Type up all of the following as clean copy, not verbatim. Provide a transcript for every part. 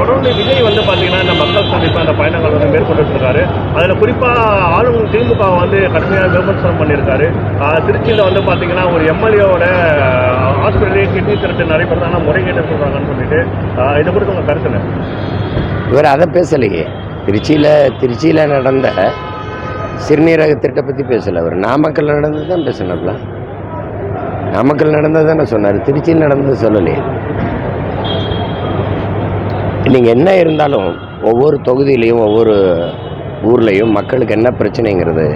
தொடர்ந்து விஜய் வந்து பார்த்தீங்கன்னா இந்த மக்கள் சந்திப்பு அந்த பயணங்கள் வந்து மேற்கொண்டுட்டு இருக்காரு. அதில் குறிப்பாக ஆளும் திமுக வந்து கடுமையாக விமர்சனம் பண்ணியிருக்காரு. திருச்சியில் வந்து பார்த்தீங்கன்னா ஒரு எம்எல்ஏவோட ஹாஸ்பிட்டலே கிட்னி திருட்டு நடைபெறதான முறைகேட்டு சொல்கிறாங்கன்னு சொல்லிட்டு இதை குறித்து உங்கள் கருத்து. இவர் அதை பேசலையே. திருச்சியில் நடந்த சிறுநீரக திட்டத்தை பற்றி பேசலை. அவர் நாமக்கல் நடந்தது தான் பேசினார்ல. நாமக்கல் நடந்தது தானே சொன்னார், திருச்சியில் நடந்தது சொல்லலையே. நீங்கள் என்ன இருந்தாலும் ஒவ்வொரு தொகுதியிலையும் ஒவ்வொரு ஊர்லேயும் மக்களுக்கு என்ன பிரச்சனைங்கிறது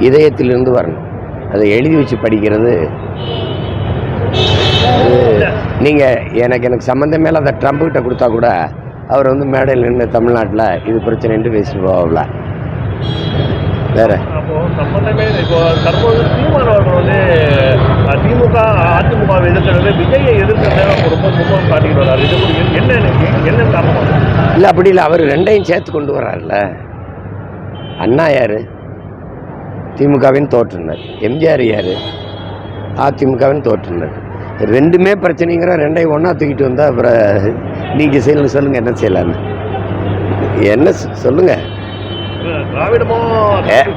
இதயத்திலிருந்து வரணும். அதை எழுதி வச்சு படிக்கிறது நீங்கள் எனக்கு சம்மந்தம் மேலே அதை ட்ரம்ப்கிட்ட கொடுத்தா கூட அவர் வந்து மேடையில் நின்று தமிழ்நாட்டில் இது பிரச்சனைன்ட்டு பேசிட்டு போவாங்களா வேற. அப்போ சம்பந்தமே இப்போ தற்போது சீமான் அவர்கள் வந்து திமுக அதிமுகவை எதிர்க்கிறது விஜயை எதிர்க்கிறத ரொம்ப முகம் காட்டிட்டு வர்றாரு. இது என்ன காரணம் இல்லை? அப்படி இல்லை, அவர் ரெண்டையும் சேர்த்து கொண்டு வர்றாருல்ல. அண்ணா யார்? திமுகவின் தோற்றுனர். எம்ஜிஆர் யார்? அதிமுகவின் தோற்றுனர். ரெண்டுமே பிரச்சனைங்கிற ரெண்டையும் ஒன்றா தூக்கிட்டு வந்தால் அப்புறம் நீங்கள் சொல்லுங்கள் என்ன செய்யலான்னு என்ன சொல்லுங்கள்.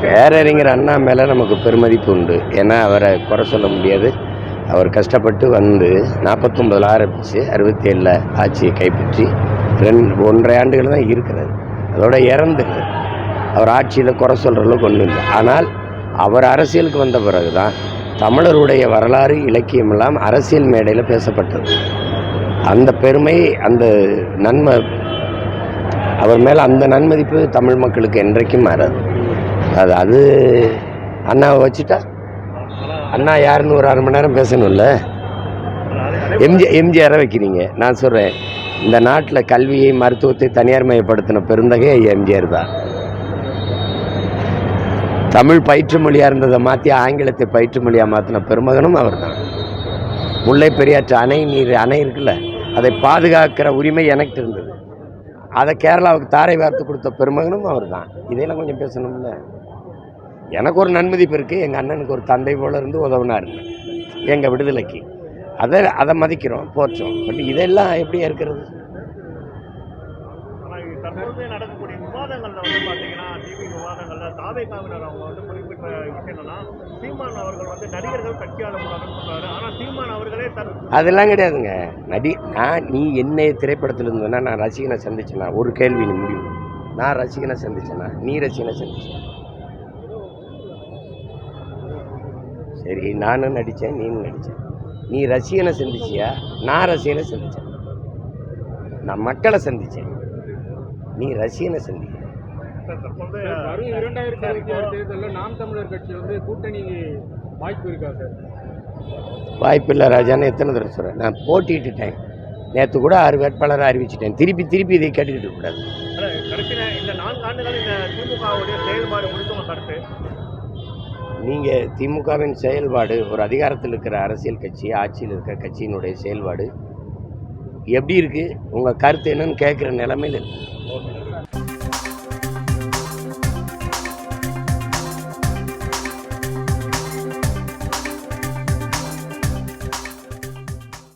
பேரறிஞர் அண்ணா மேலே நமக்கு பெருமதிப்பு உண்டு. ஏன்னா அவரை குறை சொல்ல முடியாது. அவர் கஷ்டப்பட்டு வந்து 49 ஆரம்பித்து 67 ஆட்சியை கைப்பற்றி 1.5 ஆண்டுகள் தான் இருக்கிறார். அதோட இறந்துருது. அவர் ஆட்சியில் குறை சொல்கிற அளவுக்கு ஒன்றும் இல்லை. ஆனால் அவர் அரசியலுக்கு வந்த பிறகு தான் தமிழருடைய வரலாறு இலக்கியமெல்லாம் அரசியல் மேடையில் பேசப்பட்டது. அந்த பெருமை, அந்த நன்மை, அவர் மேலே அந்த நன்மதிப்பு தமிழ் மக்களுக்கு என்றைக்கும் மாறாது. அது அண்ணாவை வச்சுட்டா அண்ணா யாருன்னு ஒரு 1/2 மணி நேரம் பேசணும்ல. எம்ஜிஆரை வைக்கிறீங்க. நான் சொல்கிறேன், இந்த நாட்டில் கல்வியை மருத்துவத்தை தனியார் மயப்படுத்தின பெருந்தகை எம்ஜிஆர் தான். தமிழ் பயிற்று மொழியாக இருந்ததை மாற்றி ஆங்கிலத்தை பயிற்று மொழியாக மாற்றின பெருமகனும் அவர் தான். முல்லை பெரியாற்று அணை இருக்குல்ல, அதை பாதுகாக்கிற உரிமை எனக்கு இருந்தது. அதை கேரளாவுக்கு தாரை வார்த்து கொடுத்த பெருமகனும் அவர் தான். இதையெல்லாம் கொஞ்சம் பேசணும்ல. எனக்கு ஒரு நன்மதிப்பு இருக்குது. எங்கள் அண்ணனுக்கு ஒரு தந்தை போல இருந்து உதவினார் எங்கள் விடுதலைக்கு. அதை மதிக்கிறோம், போற்றோம். பட் இதெல்லாம் எப்படி இருக்கிறது? நடக்கக்கூடிய விவாதங்கள்ல வந்து பார்த்தீங்கன்னா டிவி விவாதங்கள்ல தாவேகாவினர் அவங்க வந்து குறிப்பிட்ட விஷயம் என்னன்னா, சீமான் அவர்கள் வந்து நடிகர்கள் கட்சியாளர் சொல்றாரு. ஆனால் சீமான் அவர்களே அதெல்லாம் கிடையாதுங்க. நீ என்னை திரைப்படத்தில் இருந்ததுன்னா நான் ரசிகனை சந்திச்சேன்னா ஒரு கேள்வி நீ முடியும். நான் ரசிகனை சந்திச்சேன்னா நீ ரசிகனை சந்திச்சேன். சரி, நானும் நடித்தேன், நீனும் நடித்தேன். நீ ரசிகனை சந்திச்சியா? நான் ரசிகனை சந்தித்தேன். நான் மக்களை சந்தித்தேன், நீ ரசிகனை சந்திக்க. வரும் 2026 தேர்தலில் நாம் தமிழர் கட்சி வந்து கூட்டணி வாய்ப்பு இருக்கா சார்? வாய்ப்பு இல்லை ராஜான்னு எத்தனை தடவை சொல்கிறேன். நான் போட்டிட்டுட்டேன். நேற்று கூட 6 வேட்பாளரை அறிவிச்சிட்டேன். திருப்பி இதை கேட்டுக்கிட்டு கூடாது. நீங்கள் திமுகவின் செயல்பாடு, ஒரு அதிகாரத்தில் இருக்கிற அரசியல் கட்சி, ஆட்சியில் இருக்கிற கட்சியினுடைய செயல்பாடு எப்படி இருக்குது, உங்கள் கருத்து என்னன்னு கேட்குற நிலைமையில் இருக்குது.